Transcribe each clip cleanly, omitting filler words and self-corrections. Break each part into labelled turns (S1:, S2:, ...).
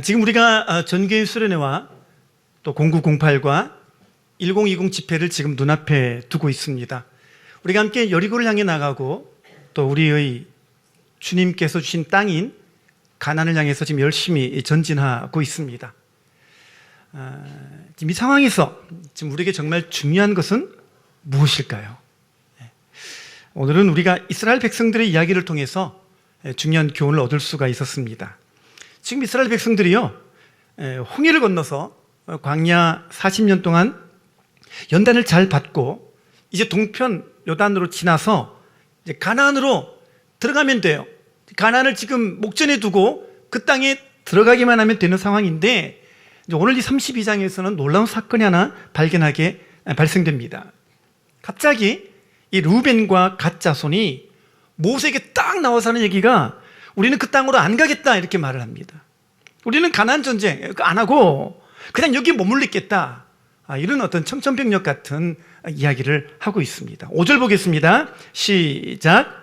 S1: 지금 우리가 전교회 수련회와 또 0908과 1020 집회를 지금 눈앞에 두고 있습니다. 우리가 함께 여리고를 향해 나가고 또 우리의 주님께서 주신 땅인 가나안을 향해서 지금 열심히 전진하고 있습니다. 지금 이 상황에서 지금 우리에게 정말 중요한 것은 무엇일까요? 오늘은 우리가 이스라엘 백성들의 이야기를 통해서 중요한 교훈을 얻을 수가 있었습니다. 지금 이스라엘 백성들이요, 홍해를 건너서 광야 40년 동안 연단을 잘 받고 이제 동편 요단으로 지나서 이제 가나안으로 들어가면 돼요. 가나안을 지금 목전에 두고 그 땅에 들어가기만 하면 되는 상황인데, 오늘 이 32장에서는 놀라운 사건이 하나 발생됩니다. 갑자기 이 루벤과 갓 자손이 모세에게 딱 나와서 하는 얘기가, 우리는 그 땅으로 안 가겠다, 이렇게 말을 합니다. 우리는 가나안 전쟁 안 하고 그냥 여기 머물러 있겠다, 이런 어떤 청천벽력 같은 이야기를 하고 있습니다. 5절 보겠습니다. 시작.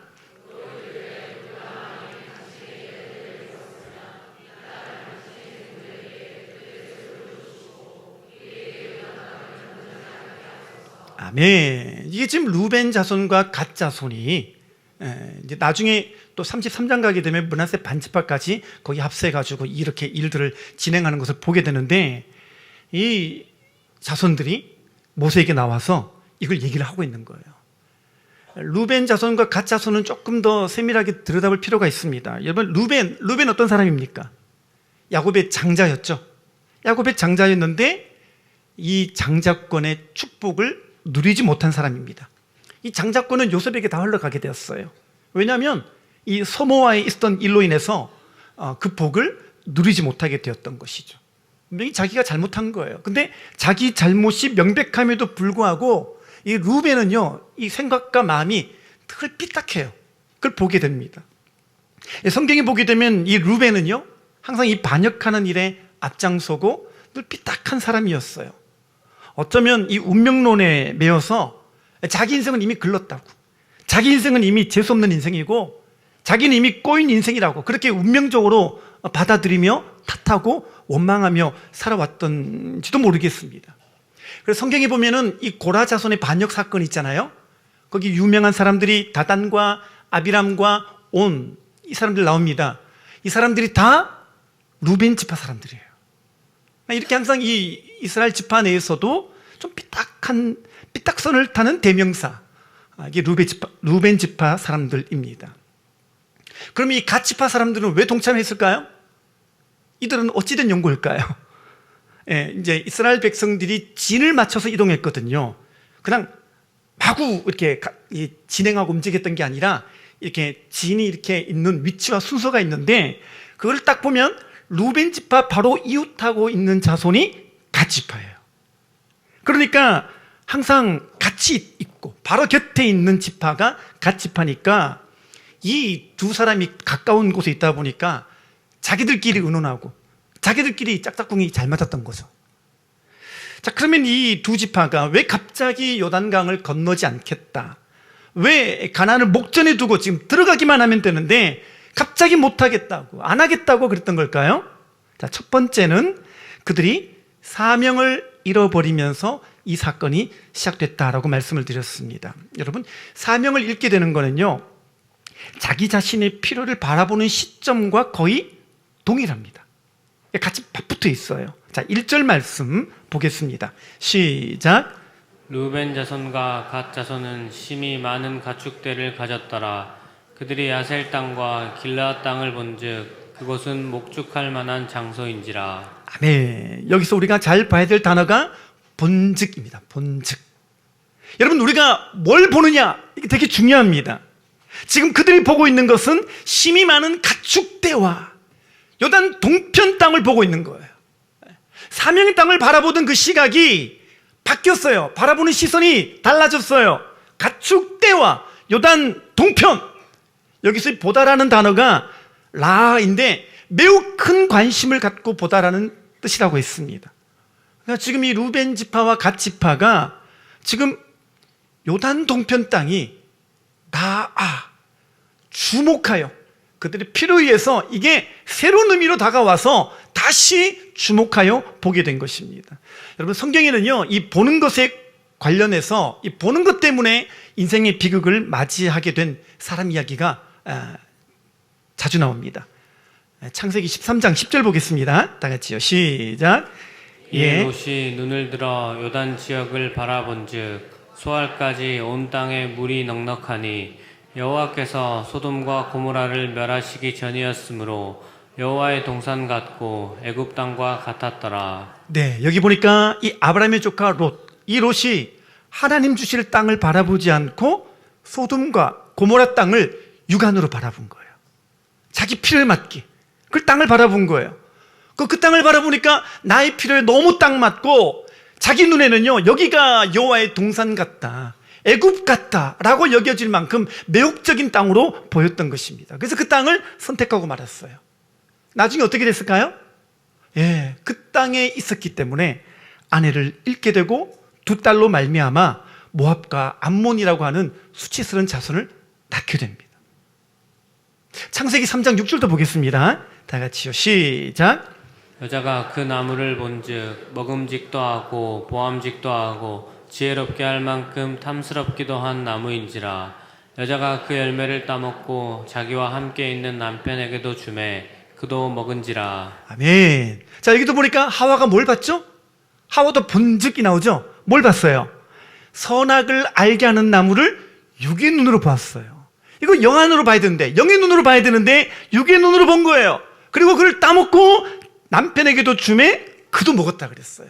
S1: 아멘. 이게 지금 루벤 자손과 갓 자손이 이제 나중에 또 33장 가게 되면 므낫세 반지파까지 거기 합세해가지고 이렇게 일들을 진행하는 것을 보게 되는데, 이 자손들이 모세에게 나와서 이걸 얘기를 하고 있는 거예요. 루벤 자손과 갓 자손은 조금 더 세밀하게 들여다볼 필요가 있습니다. 여러분, 루벤 어떤 사람입니까? 야곱의 장자였죠. 야곱의 장자였는데 이 장자권의 축복을 누리지 못한 사람입니다. 이 장자권은 요셉에게 다 흘러가게 되었어요. 왜냐하면 이 소모아에 있었던 일로 인해서 그 복을 누리지 못하게 되었던 것이죠. 분명히 자기가 잘못한 거예요. 근데 자기 잘못이 명백함에도 불구하고 이 루벤은요, 이 생각과 마음이 늘 삐딱해요. 그걸 보게 됩니다. 성경에 보게 되면 이 루벤은요, 항상 이 반역하는 일에 앞장서고 늘 삐딱한 사람이었어요. 어쩌면 이 운명론에 매여서 자기 인생은 이미 글렀다고, 자기 인생은 이미 재수없는 인생이고 자기는 이미 꼬인 인생이라고 그렇게 운명적으로 받아들이며 탓하고 원망하며 살아왔던지도 모르겠습니다. 그래서 성경에 보면은 이 고라 자손의 반역 사건 있잖아요. 거기 유명한 사람들이 다단과 아비람과 온, 이 사람들 나옵니다. 이 사람들이 다 루벤 지파 사람들이에요. 이렇게 항상 이 이스라엘 지파 내에서도 좀 삐딱선을 타는 대명사, 이게 루벤 지파 사람들입니다. 그럼 이 갓 지파 사람들은 왜 동참했을까요? 이들은 어찌된 연고일까요? 이제 이스라엘 백성들이 진을 맞춰서 이동했거든요. 그냥 마구 이렇게 진행하고 움직였던 게 아니라 이렇게 진이 이렇게 있는 위치와 순서가 있는데, 그걸 딱 보면 루벤 지파 바로 이웃하고 있는 자손이 갓 지파예요. 그러니까 항상 같이 있고 바로 곁에 있는 지파가 갓 지파니까 이 두 사람이 가까운 곳에 있다 보니까 자기들끼리 의논하고 자기들끼리 짝짝꿍이 잘 맞았던 거죠. 자, 그러면 이 두 지파가 왜 갑자기 요단강을 건너지 않겠다, 왜 가나안을 목전에 두고 지금 들어가기만 하면 되는데 갑자기 못하겠다고, 안 하겠다고 그랬던 걸까요? 자, 첫 번째는 그들이 사명을 잃어버리면서 이 사건이 시작됐다라고 말씀을 드렸습니다. 여러분, 사명을 잃게 되는 거는요, 자기 자신의 필요를 바라보는 시점과 거의 동일합니다. 같이 붙어 있어요. 자, 1절 말씀 보겠습니다. 시작.
S2: 루벤 자손과 갓 자손은 심히 많은 가축대를 가졌더라. 그들이 아셀 땅과 길르앗 땅을 본즉 그곳은 목축할 만한 장소인지라.
S1: 아멘. 여기서 우리가 잘 봐야 될 단어가 본즉입니다. 본즉. 여러분, 우리가 뭘 보느냐, 이게 되게 중요합니다. 지금 그들이 보고 있는 것은 심히 많은 가축대와 요단 동편 땅을 보고 있는 거예요. 사명의 땅을 바라보던 그 시각이 바뀌었어요. 바라보는 시선이 달라졌어요. 가축대와 요단 동편. 여기서 보다라는 단어가 라인데 매우 큰 관심을 갖고 보다라는 뜻이라고 했습니다. 그러니까 지금 이 루벤 지파와 갓 지파가 지금 요단 동편 땅이 주목하여 그들의 필요에 의해서 이게 새로운 의미로 다가와서 다 다시 주목하여 보게 된 것입니다. 여러분, 성경에는요, 이 보는 것에 관련해서 이 보는 것 때문에 인생의 비극을 맞이하게 된 사람 이야기가 자주 나옵니다. 창세기 13장 10절 보겠습니다. 다 같이요. 시작.
S2: 이에 롯이 눈을 들어 요단 지역을 바라본즉 소알까지 온 땅에 물이 넉넉하니 여호와께서 소돔과 고모라를 멸하시기 전이었으므로 여호와의 동산 같고 애굽 땅과 같았더라.
S1: 네, 여기 보니까 이 아브라함의 조카 롯, 이 롯이 하나님 주실 땅을 바라보지 않고 소돔과 고모라 땅을 육안으로 바라본 거예요. 자기 피를 맞기. 그 땅을 바라본 거예요. 그 땅을 바라보니까 나의 피를 너무 딱 맞고 자기 눈에는요, 여기가 여호와의 동산 같다, 애굽 같다라고 여겨질 만큼 매혹적인 땅으로 보였던 것입니다. 그래서 그 땅을 선택하고 말았어요. 나중에 어떻게 됐을까요? 예, 그 땅에 있었기 때문에 아내를 잃게 되고 두 딸로 말미암아 모압과 암몬이라고 하는 수치스러운 자손을 낳게 됩니다. 창세기 3장 6절도 보겠습니다. 다 같이요. 시작.
S2: 여자가 그 나무를 본즉 먹음직도 하고 보암직도 하고 지혜롭게 할 만큼 탐스럽기도 한 나무인지라. 여자가 그 열매를 따먹고 자기와 함께 있는 남편에게도 주매 그도 먹은지라.
S1: 아멘. 자, 여기도 보니까 하와가 뭘 봤죠? 하와도 본즉이 나오죠? 뭘 봤어요? 선악을 알게 하는 나무를 육의 눈으로 봤어요. 이거 영안으로 봐야 되는데, 영의 눈으로 봐야 되는데 육의 눈으로 본 거예요. 그리고 그걸 따먹고 남편에게도 주매 그도 먹었다 그랬어요.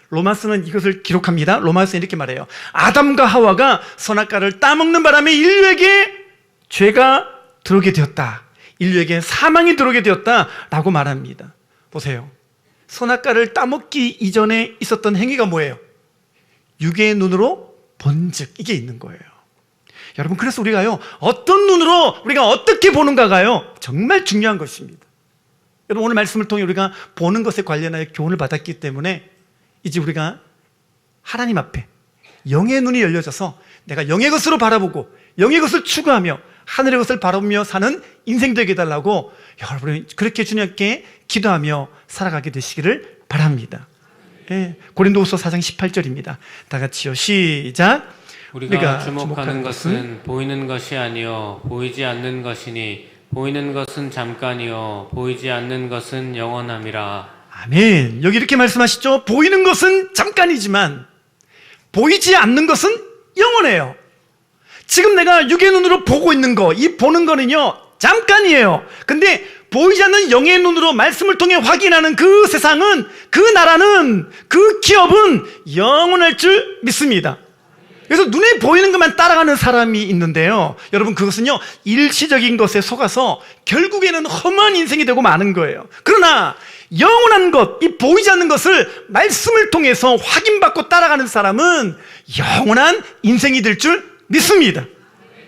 S1: 로마서는 이것을 기록합니다. 로마서는 이렇게 말해요. 아담과 하와가 선악과를 따먹는 바람에 인류에게 죄가 들어오게 되었다, 인류에게 사망이 들어오게 되었다라고 말합니다. 보세요. 선악과를 따먹기 이전에 있었던 행위가 뭐예요? 육의 눈으로 본즉, 이게 있는 거예요. 여러분, 그래서 우리가요, 어떤 눈으로 우리가 어떻게 보는가가요, 정말 중요한 것입니다. 여러분, 오늘 말씀을 통해 우리가 보는 것에 관련하여 교훈을 받았기 때문에 이제 우리가 하나님 앞에 영의 눈이 열려져서 내가 영의 것으로 바라보고 영의 것을 추구하며 하늘의 것을 바라보며 사는 인생 되게 해달라고 여러분이 그렇게 주님께 기도하며 살아가게 되시기를 바랍니다. 예, 고린도후서 4장 18절입니다. 다 같이요. 시작.
S2: 우리가 주목하는 것은 보이는 것이 아니요 보이지 않는 것이니 보이는 것은 잠깐이요 보이지 않는 것은 영원함이라.
S1: 아멘. 여기 이렇게 말씀하시죠. 보이는 것은 잠깐이지만 보이지 않는 것은 영원해요. 지금 내가 육의 눈으로 보고 있는 거, 이 보는 거는요 잠깐이에요. 근데 보이지 않는 영의 눈으로 말씀을 통해 확인하는 그 세상은, 그 나라는, 그 기업은 영원할 줄 믿습니다. 그래서 눈에 보이는 것만 따라가는 사람이 있는데요, 여러분, 그것은요 일시적인 것에 속아서 결국에는 험한 인생이 되고 마는 거예요. 그러나 영원한 것, 이 보이지 않는 것을 말씀을 통해서 확인받고 따라가는 사람은 영원한 인생이 될 줄 믿습니다.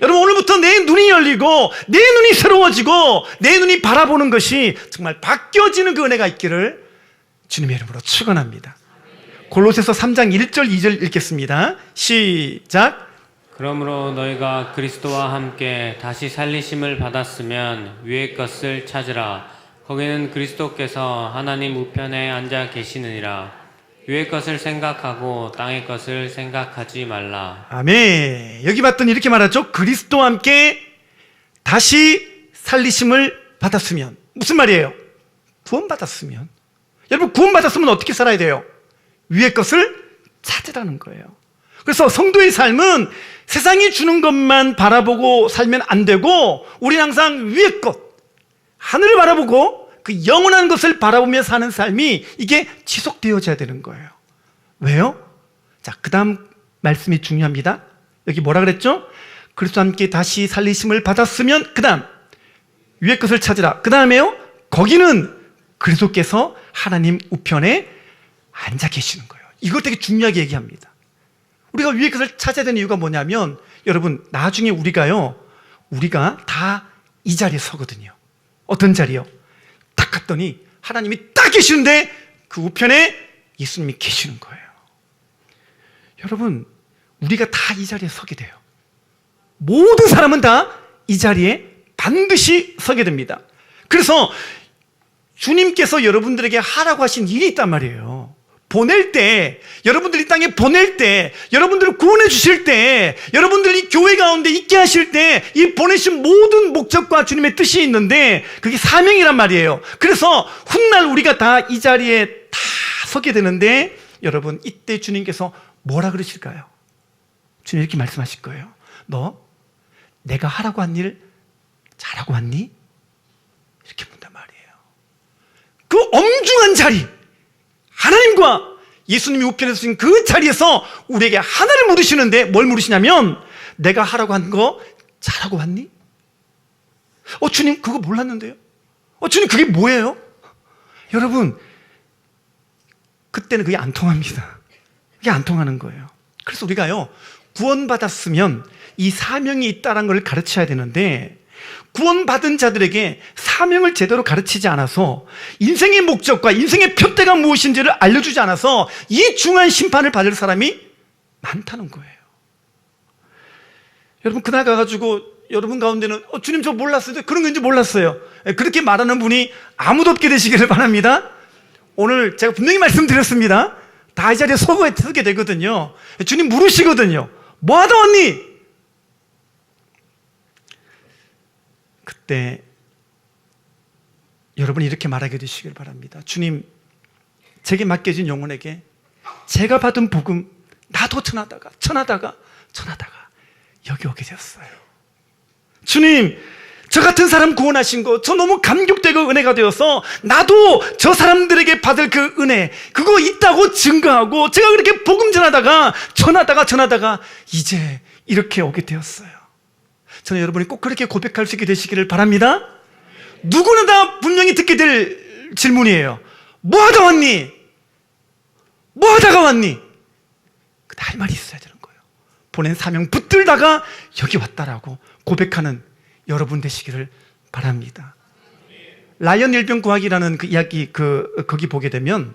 S1: 여러분, 오늘부터 내 눈이 열리고 내 눈이 새로워지고 내 눈이 바라보는 것이 정말 바뀌어지는 그 은혜가 있기를 주님의 이름으로 축원합니다. 골로새서 3장 1절 2절 읽겠습니다. 시작.
S2: 그러므로 너희가 그리스도와 함께 다시 살리심을 받았으면 위의 것을 찾으라. 거기는 그리스도께서 하나님 우편에 앉아 계시느니라. 위의 것을 생각하고 땅의 것을 생각하지 말라. 아멘.
S1: 여기 봤더니 이렇게 말하죠. 그리스도와 함께 다시 살리심을 받았으면, 무슨 말이에요? 구원받았으면. 여러분, 구원받았으면 어떻게 살아야 돼요? 위의 것을 찾으라는 거예요. 그래서 성도의 삶은 세상이 주는 것만 바라보고 살면 안 되고, 우리는 항상 위의 것, 하늘을 바라보고 그 영원한 것을 바라보며 사는 삶이 이게 지속되어져야 되는 거예요. 왜요? 자, 그 다음 말씀이 중요합니다. 여기 뭐라 그랬죠? 그리스도와 함께 다시 살리심을 받았으면, 그 다음 위의 것을 찾으라. 그 다음에요, 거기는 그리스도께서 하나님 우편에 앉아 계시는 거예요. 이걸 되게 중요하게 얘기합니다. 우리가 위의 것을 찾아야 되는 이유가 뭐냐면, 여러분, 나중에 우리가 다 이 자리에 서거든요. 어떤 자리요? 딱 갔더니 하나님이 딱 계시는데 그 우편에 예수님이 계시는 거예요. 여러분, 우리가 다 이 자리에 서게 돼요. 모든 사람은 다 이 자리에 반드시 서게 됩니다. 그래서 주님께서 여러분들에게 하라고 하신 일이 있단 말이에요. 보낼 때, 여러분들 이 땅에 보낼 때, 여러분들을 구원해 주실 때, 여러분들이 교회 가운데 있게 하실 때, 이 보내신 모든 목적과 주님의 뜻이 있는데, 그게 사명이란 말이에요. 그래서 훗날 우리가 다 이 자리에 다 서게 되는데, 여러분, 이때 주님께서 뭐라 그러실까요? 주님 이렇게 말씀하실 거예요. 너, 내가 하라고 한 일 잘하고 왔니? 이렇게 묻단 말이에요. 그 엄중한 자리, 하나님과 예수님이 우편에 서신 그 자리에서 우리에게 하나를 물으시는데 뭘 물으시냐면 내가 하라고 한 거 잘하고 왔니? 주님 그거 몰랐는데요. 주님 그게 뭐예요? 여러분 그때는 그게 안 통합니다. 그게 안 통하는 거예요. 그래서 우리가요 구원받았으면 이 사명이 있다는 걸 가르쳐야 되는데 구원받은 자들에게 사명을 제대로 가르치지 않아서 인생의 목적과 인생의 표대가 무엇인지를 알려주지 않아서 이 중한 심판을 받을 사람이 많다는 거예요. 여러분 그날 가가지고 여러분 가운데는 주님 저 몰랐어요. 그런 건지 몰랐어요. 그렇게 말하는 분이 아무도 없게 되시기를 바랍니다. 오늘 제가 분명히 말씀드렸습니다. 다 이 자리에 서게 되거든요. 주님 물으시거든요. 뭐 하다 왔니? 그때 여러분이 이렇게 말하게 되시길 바랍니다. 주님, 제게 맡겨진 영혼에게 제가 받은 복음 나도 전하다가 여기 오게 되었어요. 주님, 저 같은 사람 구원하신 거 저 너무 감격되고 은혜가 되어서 나도 저 사람들에게 받을 그 은혜 그거 있다고 증거하고 제가 그렇게 복음 전하다가 이제 이렇게 오게 되었어요. 저는 여러분이 꼭 그렇게 고백할 수 있게 되시기를 바랍니다. 누구나 다 분명히 듣게 될 질문이에요. 뭐 하다 왔니? 뭐 하다가 왔니? 할 말이 있어야 되는 거예요. 보낸 사명 붙들다가 여기 왔다라고 고백하는 여러분 되시기를 바랍니다. 라이언 일병 구하기라는 그 이야기 거기 보게 되면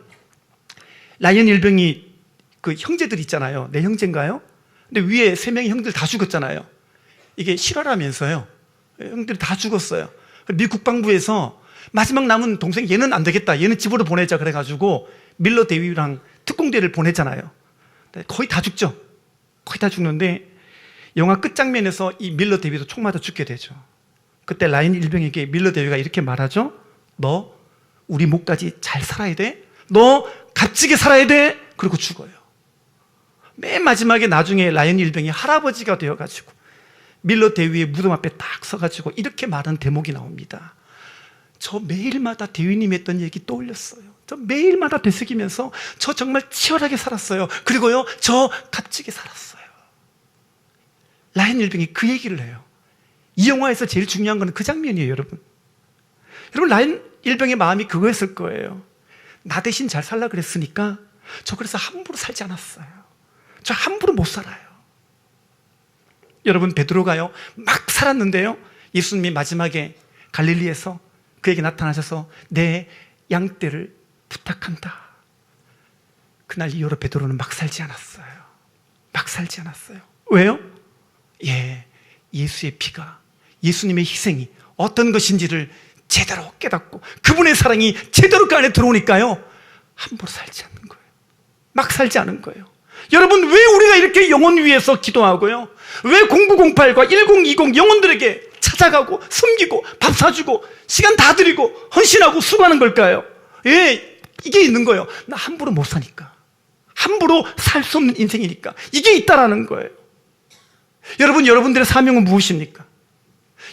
S1: 라이언 일병이 그 형제들 있잖아요. 내 형제인가요? 근데 위에 3명의 형들 다 죽었잖아요. 이게 실화라면서요. 형들이 다 죽었어요. 미 국방부에서 마지막 남은 동생 얘는 안 되겠다. 얘는 집으로 보내자 그래가지고 밀러 대위랑 특공대를 보냈잖아요. 거의 다 죽죠. 거의 다 죽는데 영화 끝장면에서 이 밀러 대위도 총 맞아 죽게 되죠. 그때 라인 일병에게 밀러 대위가 이렇게 말하죠. 너 우리 목까지 잘 살아야 돼. 너 값지게 살아야 돼. 그리고 죽어요. 맨 마지막에 나중에 라이언 일병이 할아버지가 되어가지고 밀러 대위의 무덤 앞에 딱 서가지고 이렇게 말한 대목이 나옵니다. 저 매일마다 대위님이 했던 얘기 떠올렸어요. 저 매일마다 되새기면서 저 정말 치열하게 살았어요. 그리고요 저 값지게 살았어요. 라이언 일병이 그 얘기를 해요. 이 영화에서 제일 중요한 건 그 장면이에요. 여러분 라이언 일병의 마음이 그거였을 거예요. 나 대신 잘 살라 그랬으니까 저 그래서 함부로 살지 않았어요. 저 함부로 못 살아요. 여러분 베드로가요 막 살았는데요 예수님이 마지막에 갈릴리에서 그에게 나타나셔서 내 양떼를 부탁한다. 그날 이후로 베드로는 막 살지 않았어요. 막 살지 않았어요. 왜요? 예수의 피가 예수님의 희생이 어떤 것인지를 제대로 깨닫고 그분의 사랑이 제대로 그 안에 들어오니까요 함부로 살지 않는 거예요. 막 살지 않은 거예요. 여러분 왜 우리가 이렇게 영혼 위해서 기도하고요 왜 0908과 1020 영혼들에게 찾아가고 섬기고 밥 사주고 시간 다 드리고 헌신하고 수고하는 걸까요? 이게 있는 거예요. 나 함부로 못 사니까, 함부로 살 수 없는 인생이니까 이게 있다라는 거예요. 여러분 여러분들의 사명은 무엇입니까?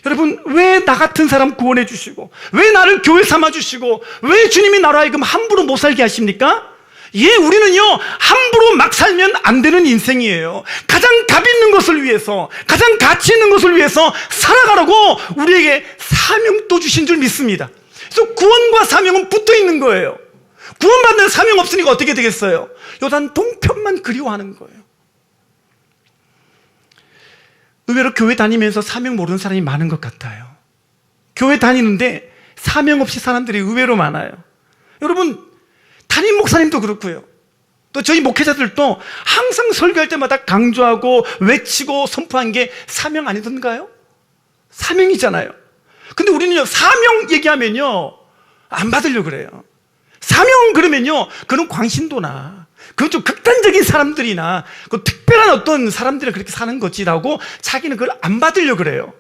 S1: 여러분 왜 나 같은 사람 구원해 주시고 왜 나를 교회 삼아 주시고 왜 주님이 나로 하여금 함부로 못 살게 하십니까? 우리는요 함부로 막 살면 안 되는 인생이에요. 가장 값 있는 것을 위해서 가장 가치 있는 것을 위해서 살아가라고 우리에게 사명도 주신 줄 믿습니다. 그래서 구원과 사명은 붙어 있는 거예요. 구원받는 사명 없으니까 어떻게 되겠어요? 요단 동편만 그리워하는 거예요. 의외로 교회 다니면서 사명 모르는 사람이 많은 것 같아요. 교회 다니는데 사명 없이 사람들이 의외로 많아요. 여러분 담임 목사님도 그렇고요. 또 저희 목회자들도 항상 설교할 때마다 강조하고 외치고 선포한 게 사명 아니던가요? 사명이잖아요. 근데 우리는요 사명 얘기하면요 안 받으려고 그래요. 사명은 그러면요, 그는 광신도나 그건 좀 극단적인 사람들이나 그 특별한 어떤 사람들이 그렇게 사는 거지라고 자기는 그걸 안 받으려고 그래요.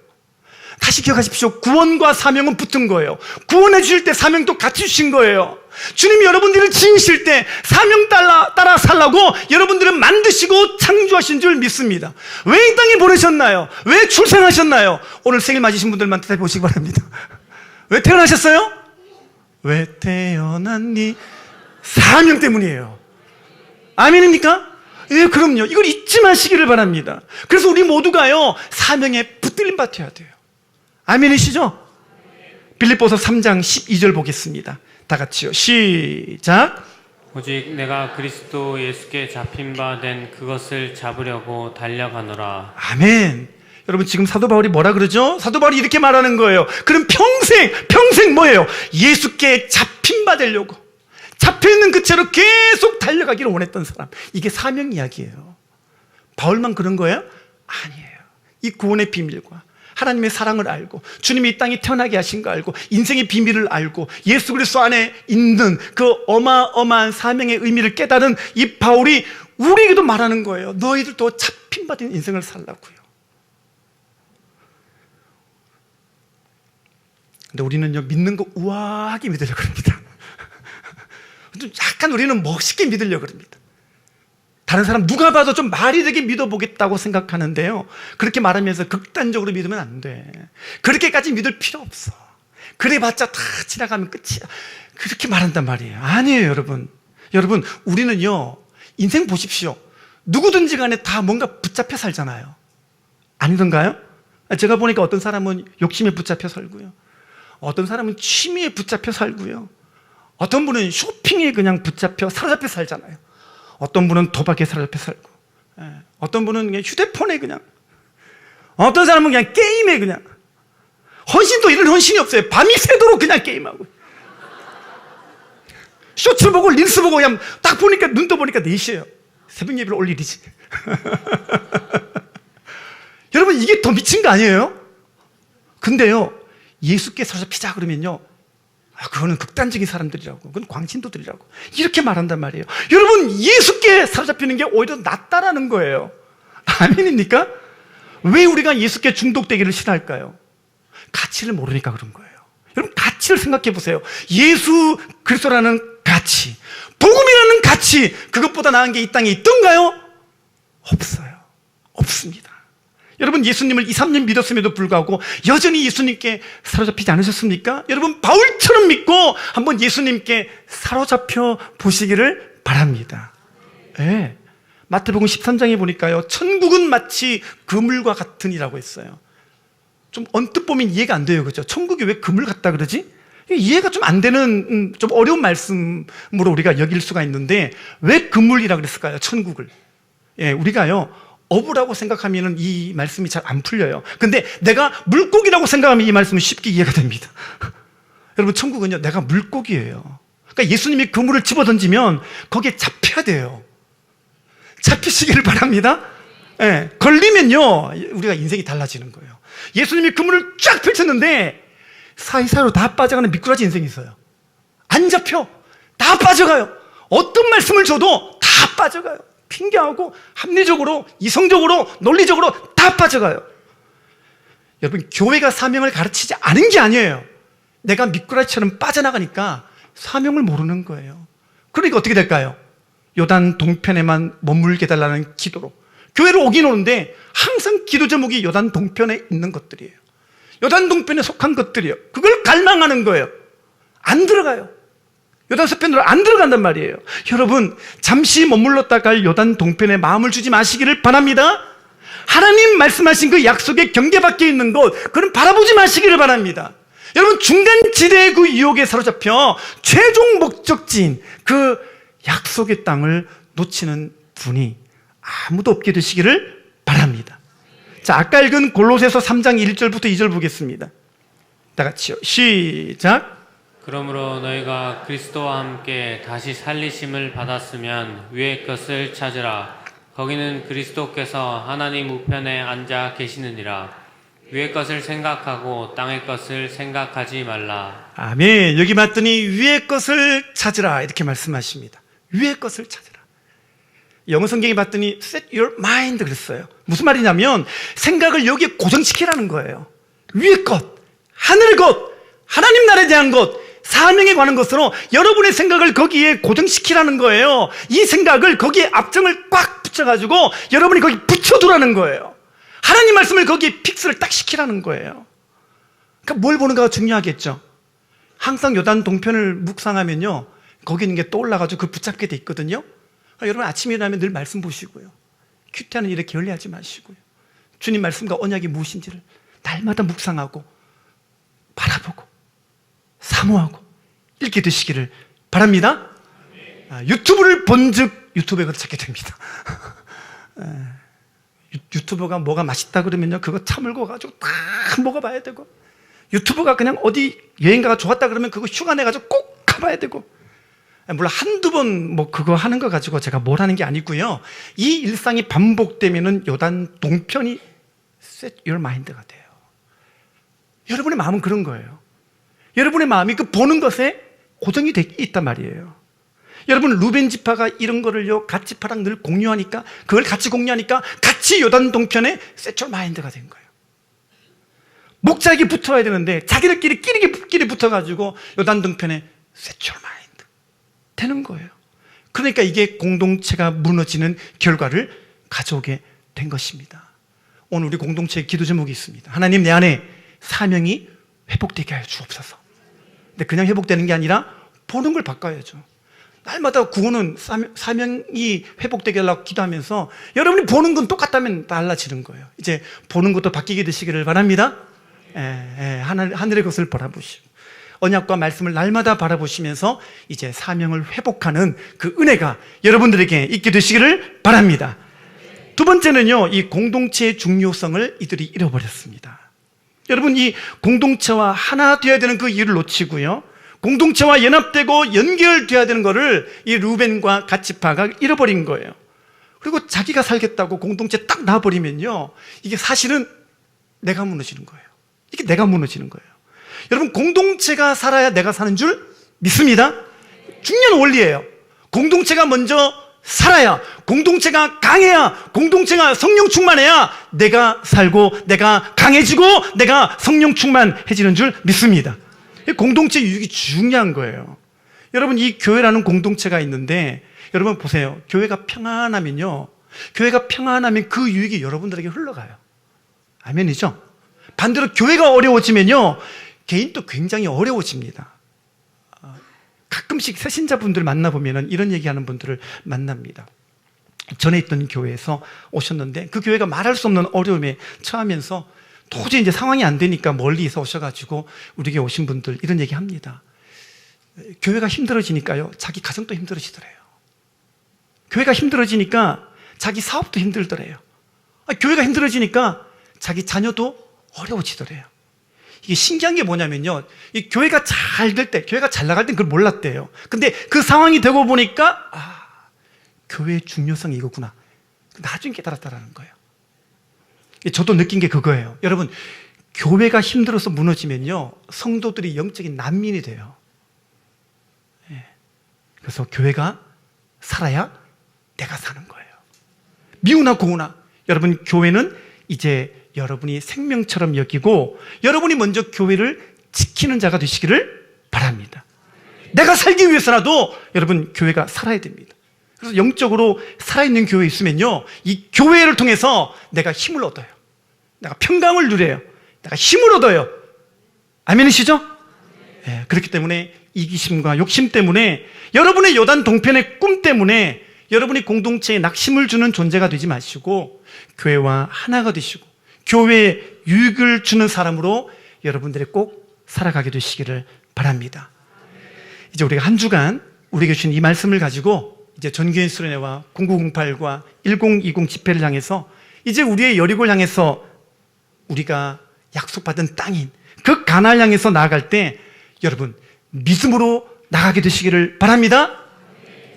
S1: 다시 기억하십시오. 구원과 사명은 붙은 거예요. 구원해 주실 때 사명도 같이 주신 거예요. 주님이 여러분들을 지으실 때 사명 따라 살라고 여러분들을 만드시고 창조하신 줄 믿습니다. 왜 이 땅에 보내셨나요? 왜 출생하셨나요? 오늘 생일 맞으신 분들만 대답해 보시기 바랍니다. 왜 태어나셨어요? 왜 태어났니? 사명 때문이에요. 아멘입니까? 예, 그럼요. 이걸 잊지 마시기를 바랍니다. 그래서 우리 모두가요, 사명에 붙들림 받아야 돼요. 아멘이시죠? 빌립보서 3장 12절 보겠습니다. 다 같이요. 시작.
S2: 오직 내가 그리스도 예수께 잡힌 바 된 그것을 잡으려고 달려가노라.
S1: 아멘. 여러분, 지금 사도 바울이 뭐라 그러죠? 사도 바울이 이렇게 말하는 거예요. 그럼 평생 뭐예요? 예수께 잡힌 바 되려고, 잡혀있는 그 채로 계속 달려가기를 원했던 사람. 이게 사명 이야기예요. 바울만 그런 거예요? 아니에요. 이 구원의 비밀과 하나님의 사랑을 알고 주님이 이 땅에 태어나게 하신 거 알고 인생의 비밀을 알고 예수 그리스도 안에 있는 그 어마어마한 사명의 의미를 깨달은 이 바울이 우리에게도 말하는 거예요. 너희들도 잡힌 받은 인생을 살라고요. 근데 우리는요, 믿는 거 우아하게 믿으려고 합니다. 좀 약간 우리는 멋있게 믿으려고 합니다. 다른 사람 누가 봐도 좀 말이 되게 믿어보겠다고 생각하는데요, 그렇게 말하면서 극단적으로 믿으면 안 돼. 그렇게까지 믿을 필요 없어. 그래봤자 다 지나가면 끝이야. 그렇게 말한단 말이에요. 아니에요, 여러분. 여러분, 우리는요, 인생 보십시오. 누구든지 간에 다 뭔가 붙잡혀 살잖아요. 아니던가요? 제가 보니까 어떤 사람은 욕심에 붙잡혀 살고요, 어떤 사람은 취미에 붙잡혀 살고요, 어떤 분은 쇼핑에 그냥 붙잡혀 사로잡혀 살잖아요. 어떤 분은 도박에 사로잡혀 살고, 어떤 분은 그냥 휴대폰에 그냥, 어떤 사람은 그냥 게임에 그냥, 헌신도 이런 헌신이 없어요. 밤이 새도록 그냥 게임하고, 쇼츠 보고 릴스 보고 그냥 딱 보니까 눈 떠보니까 4시예요. 새벽 예배를 올 일이지. 여러분, 이게 더 미친 거 아니에요? 근데요, 예수께 사로잡히자 그러면요, 그거는 극단적인 사람들이라고, 그건 광신도들이라고 이렇게 말한단 말이에요. 여러분, 예수께 사로잡히는 게 오히려 낫다라는 거예요. 아멘입니까? 왜 우리가 예수께 중독되기를 싫어할까요? 가치를 모르니까 그런 거예요. 여러분, 가치를 생각해 보세요. 예수 그리스도라는 가치, 복음이라는 가치, 그것보다 나은 게 이 땅에 있던가요? 없어요. 없습니다. 여러분, 예수님을 2, 3년 믿었음에도 불구하고 여전히 예수님께 사로잡히지 않으셨습니까? 여러분, 바울처럼 믿고 한번 예수님께 사로잡혀 보시기를 바랍니다. 네. 마태복음 13장에 보니까요, 천국은 마치 그물과 같으니라고 했어요. 좀 언뜻 보면 이해가 안 돼요, 그죠? 천국이 왜 그물 같다 그러지? 이해가 좀 안 되는, 좀 어려운 말씀으로 우리가 여길 수가 있는데, 왜 그물이라 그랬을까요, 천국을? 예, 우리가요, 어부라고 생각하면 이 말씀이 잘 안 풀려요. 근데 내가 물고기라고 생각하면 이 말씀은 쉽게 이해가 됩니다. 여러분, 천국은요, 내가 물고기예요. 그러니까 예수님이 그물을 집어던지면 거기에 잡혀야 돼요. 잡히시기를 바랍니다. 예, 걸리면요, 우리가 인생이 달라지는 거예요. 예수님이 그물을 쫙 펼쳤는데 사이사이로 다 빠져가는 미꾸라지 인생이 있어요. 안 잡혀. 다 빠져가요. 어떤 말씀을 줘도 다 빠져가요. 핑계하고 합리적으로, 이성적으로, 논리적으로 다 빠져가요. 여러분, 교회가 사명을 가르치지 않은 게 아니에요. 내가 미꾸라지처럼 빠져나가니까 사명을 모르는 거예요. 그러니까 어떻게 될까요? 요단 동편에만 머물게 달라는 기도로 교회를 오긴 오는데 항상 기도 제목이 요단 동편에 있는 것들이에요. 요단 동편에 속한 것들이에요. 그걸 갈망하는 거예요. 안 들어가요. 요단 서편으로 안 들어간단 말이에요. 여러분, 잠시 머물렀다 갈 요단 동편에 마음을 주지 마시기를 바랍니다. 하나님 말씀하신 그 약속의 경계 밖에 있는 곳, 그건 바라보지 마시기를 바랍니다. 여러분, 중간지대의 그 유혹에 사로잡혀 최종 목적지인 그 약속의 땅을 놓치는 분이 아무도 없게 되시기를 바랍니다. 자, 아까 읽은 골로새서 3장 1절부터 2절 보겠습니다. 다 같이요. 시작.
S2: 그러므로 너희가 그리스도와 함께 다시 살리심을 받았으면 위의 것을 찾으라. 거기는 그리스도께서 하나님 우편에 앉아 계시느니라. 위의 것을 생각하고 땅의 것을 생각하지 말라.
S1: 아멘. 여기 봤더니 위의 것을 찾으라 이렇게 말씀하십니다. 위의 것을 찾으라. 영어 성경에 봤더니 set your mind 그랬어요. 무슨 말이냐면 생각을 여기에 고정시키라는 거예요. 위의 것, 하늘의 것, 하나님 나라에 대한 것, 사명에 관한 것으로 여러분의 생각을 거기에 고정시키라는 거예요. 이 생각을 거기에 앞정을 꽉 붙여가지고 여러분이 거기 붙여두라는 거예요. 하나님 말씀을 거기에 픽스를 딱 시키라는 거예요. 그러니까 뭘 보는가가 중요하겠죠. 항상 요단 동편을 묵상하면요, 거기 있는 게 떠올라가지고 그 붙잡게 돼 있거든요. 여러분 아침에 일어나면 늘 말씀 보시고요, 큐티하는 일에 게을리하지 마시고요, 주님 말씀과 언약이 무엇인지를 날마다 묵상하고 바라보고 사모하고 읽게 되시기를 바랍니다. 유튜브를 본즉 유튜브에 그걸 찾게 됩니다. 유튜브가 뭐가 맛있다 그러면요, 그거 참을고 가지고 다 먹어봐야 되고, 유튜브가 그냥 어디 여행가가 좋았다 그러면 그거 휴가 내가지고 꼭 가봐야 되고, 물론 한두 번 뭐 그거 하는 거 가지고 제가 뭘 하는 게 아니고요, 이 일상이 반복되면은 요단 동편이 set your mind가 돼요. 여러분의 마음은 그런 거예요. 여러분의 마음이 그 보는 것에 고정이 돼 있단 말이에요. 여러분 루벤 지파가 이런 거를요, 갓 지파랑 늘 공유하니까, 그걸 같이 공유하니까 같이 요단 동편에 set your mind가 된 거예요. 목자에게 붙어야 되는데 자기들끼리 끼리 붙어가지고 요단 동편에 set your mind 되는 거예요. 그러니까 이게 공동체가 무너지는 결과를 가져오게 된 것입니다. 오늘 우리 공동체의 기도 제목이 있습니다. 하나님, 내 안에 사명이 회복되게 하여 주옵소서. 근데 그냥 회복되는 게 아니라 보는 걸 바꿔야죠. 날마다 구원은 사명이 회복되게 하려고 기도하면서 여러분이 보는 건 똑같다면 달라지는 거예요. 이제 보는 것도 바뀌게 되시기를 바랍니다. 하늘의 것을 바라보시고 언약과 말씀을 날마다 바라보시면서 이제 사명을 회복하는 그 은혜가 여러분들에게 있게 되시기를 바랍니다. 두 번째는요, 이 공동체의 중요성을 이들이 잃어버렸습니다. 여러분, 이 공동체와 하나 되어야 되는 그 이유를 놓치고요, 공동체와 연합되고 연결되어야 되는 거를 이 루벤과 갓 지파가 잃어버린 거예요. 그리고 자기가 살겠다고 공동체 딱 놔버리면요, 이게 사실은 내가 무너지는 거예요. 이게 내가 무너지는 거예요. 여러분, 공동체가 살아야 내가 사는 줄 믿습니다. 중요한 원리예요. 공동체가 먼저 살아야, 공동체가 강해야, 공동체가 성령 충만해야 내가 살고 내가 강해지고 내가 성령 충만해지는 줄 믿습니다. 공동체 유익이 중요한 거예요. 여러분, 이 교회라는 공동체가 있는데, 여러분 보세요. 교회가 평안하면요, 교회가 평안하면 그 유익이 여러분들에게 흘러가요. 아멘이죠? 반대로 교회가 어려워지면요, 개인도 굉장히 어려워집니다. 가끔씩 새신자분들 만나보면 이런 얘기하는 분들을 만납니다. 전에 있던 교회에서 오셨는데 그 교회가 말할 수 없는 어려움에 처하면서 도저히 이제 상황이 안 되니까 멀리서 오셔가지고 우리에게 오신 분들 이런 얘기 합니다. 교회가 힘들어지니까요, 자기 가정도 힘들어지더래요. 교회가 힘들어지니까 자기 사업도 힘들더래요. 교회가 힘들어지니까 자기 자녀도 어려워지더래요. 이게 신기한 게 뭐냐면요, 이 교회가 잘 될 때, 교회가 잘 나갈 땐 그걸 몰랐대요. 근데 그 상황이 되고 보니까, 교회의 중요성이 이거구나, 나중에 깨달았다라는 거예요. 저도 느낀 게 그거예요. 여러분, 교회가 힘들어서 무너지면요, 성도들이 영적인 난민이 돼요. 그래서 교회가 살아야 내가 사는 거예요. 미우나 고우나, 여러분, 교회는 이제 여러분이 생명처럼 여기고 여러분이 먼저 교회를 지키는 자가 되시기를 바랍니다. 내가 살기 위해서라도 여러분, 교회가 살아야 됩니다. 그래서 영적으로 살아있는 교회에 있으면요, 이 교회를 통해서 내가 힘을 얻어요. 내가 평강을 누려요. 내가 힘을 얻어요. 아멘이시죠? 네, 그렇기 때문에 이기심과 욕심 때문에, 여러분의 요단 동편의 꿈 때문에 여러분이 공동체에 낙심을 주는 존재가 되지 마시고 교회와 하나가 되시고 교회에 유익을 주는 사람으로 여러분들이 꼭 살아가게 되시기를 바랍니다. 이제 우리가 한 주간 우리에게 주신 이 말씀을 가지고 이제 전교인 수련회와 0908과 1020 집회를 향해서 이제 우리의 여리고를 향해서 우리가 약속받은 땅인 그 가나안을 향해서 나아갈 때 여러분 믿음으로 나가게 되시기를 바랍니다.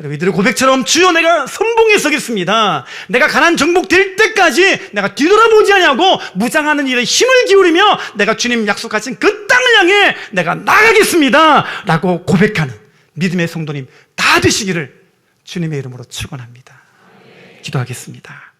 S1: 그리고 이들의 고백처럼 주여 내가 선봉에 서겠습니다. 내가 가난 정복될 때까지 내가 뒤돌아보지 않냐고 무장하는 일에 힘을 기울이며 내가 주님 약속하신 그 땅을 향해 내가 나가겠습니다 라고 고백하는 믿음의 성도님 다 되시기를 주님의 이름으로 축원합니다. 기도하겠습니다.